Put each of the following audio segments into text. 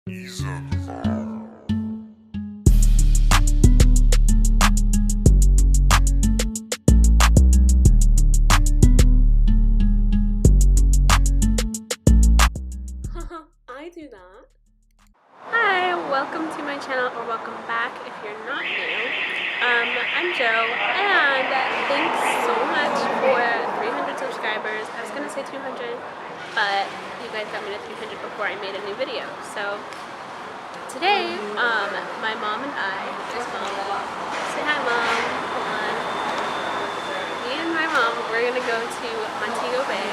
I do that. Hi, welcome to my channel, or welcome back if you're not new. I'm Joe, and thanks so much for 300 subscribers. I was gonna say 200, but you guys got me to 300 before I made a new video. So today, my mom and I, here's Mom. Say hi, Mom. Hold on. Me and my mom, we're gonna go to Montego Bay.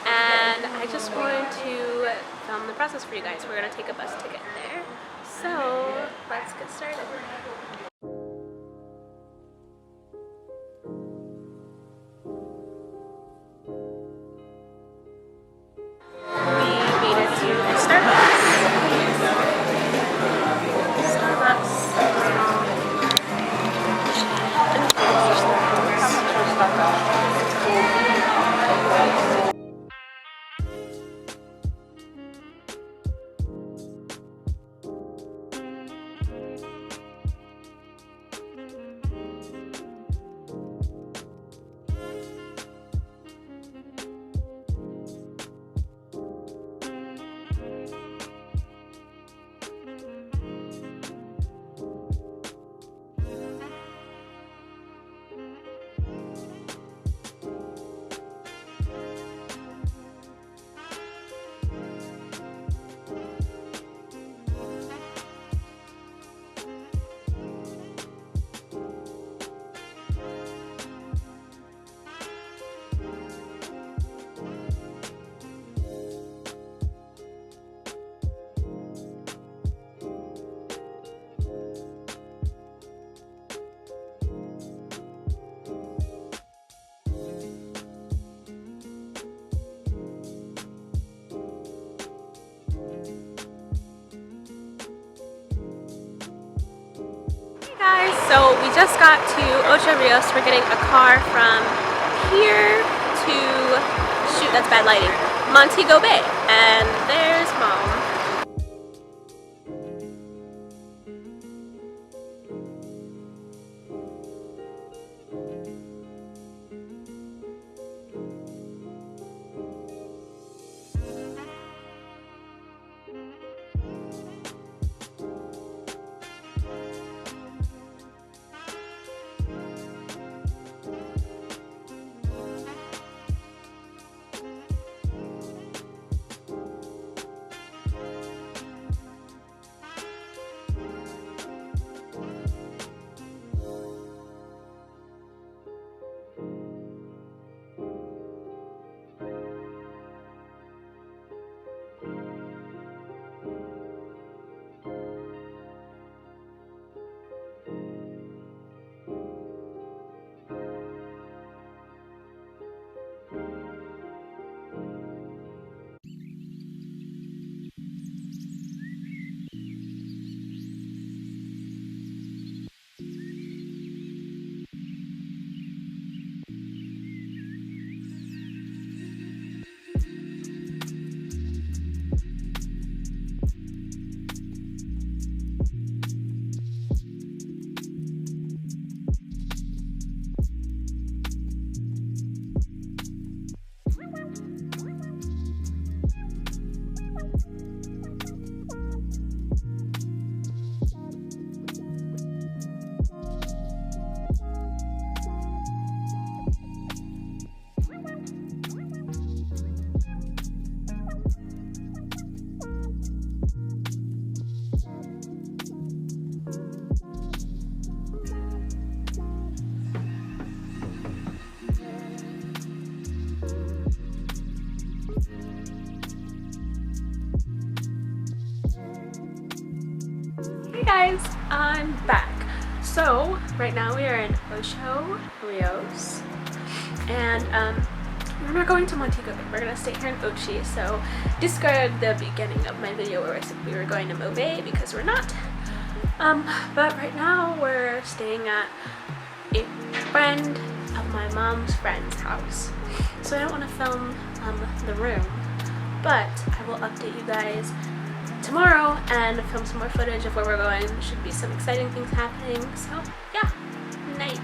And I just wanted to film the process for you guys. We're going to take a bus to get there. So let's get started. We made it to Starbucks. So we just got to Ocho Rios. We're getting a car from here to, shoot, that's bad lighting, Montego Bay. And there's Mom. Hey guys, I'm back. So right now we are in Ocho Rios, and we're not going to Montego Bay. We're gonna stay here in Ochi. So discard the beginning of my video where I said we were going to Mo Bay, because we're not. But right now we're staying at a friend of my mom's friend's house. So I don't want to film the room, but I will update you guys tomorrow and film some more footage of where we're going. Should be some exciting things happening, so yeah, night.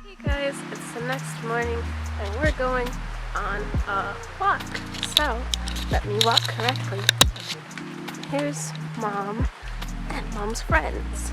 Hey guys, it's the next morning and we're going on a walk, so let me walk correctly. Here's Mom and Mom's friends.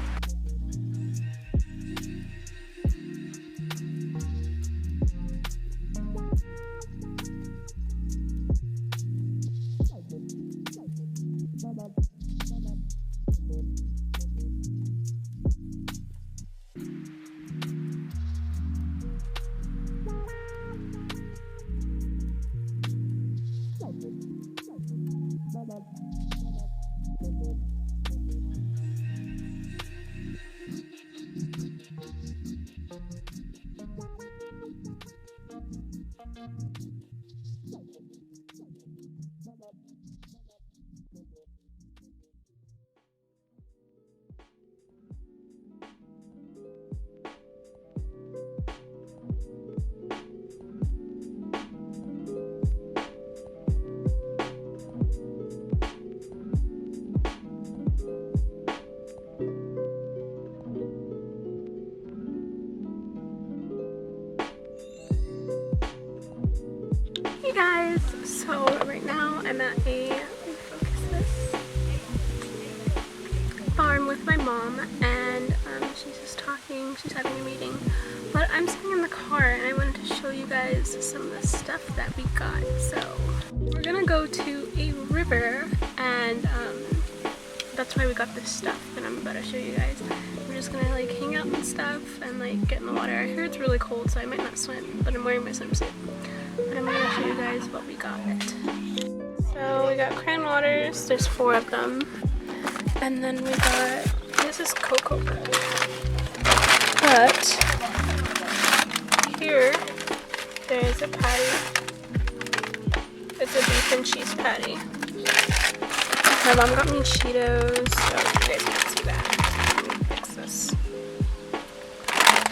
Hey guys, so right now I'm at a farm with my mom, and she's just talking, she's having a meeting, but I'm sitting in the car and I wanted to show you guys some of the stuff that we got. So we're gonna go to a river, and that's why we got this stuff, and I'm about to show you guys. We're just gonna like hang out and stuff and like get in the water. I hear it's really cold, so I might not swim, but I'm wearing my swimsuit. And I'm gonna show you guys what we got. So we got cran waters, there's 4 of them. And then we got, this is cocoa bread. But here, there's a patty. It's a beef and cheese patty. My mom got me Cheetos, so you guys can't see that. Let me fix this.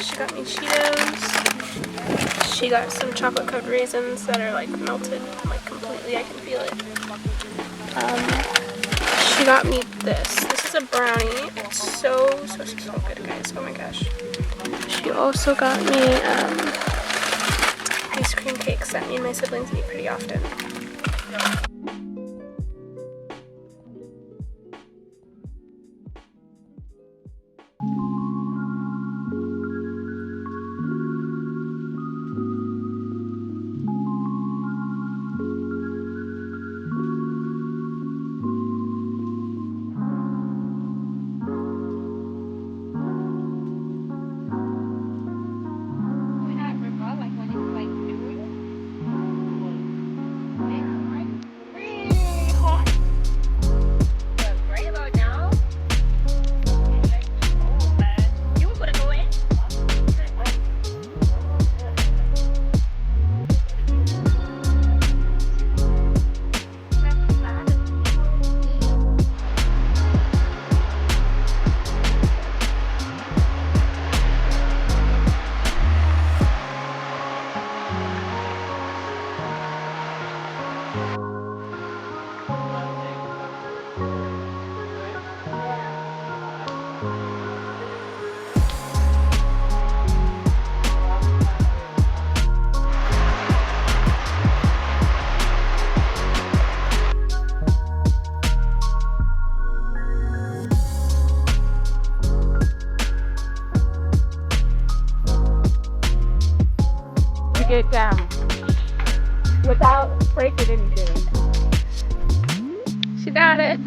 She got me Cheetos. She got some chocolate covered raisins that are like melted, like completely, I can feel it. She got me this. This is a brownie. It's so good, guys. Oh my gosh. She also got me ice cream cakes that me and my siblings eat pretty often. Get down without breaking anything. She got it.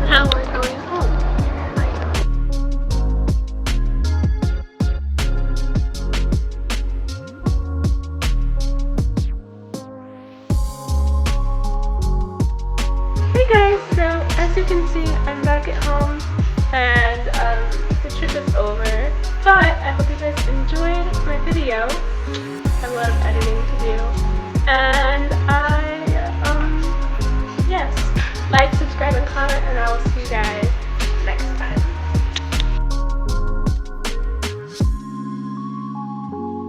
Now we're going home. video. I love editing to do. And yes, like, subscribe, and comment, and I will see you guys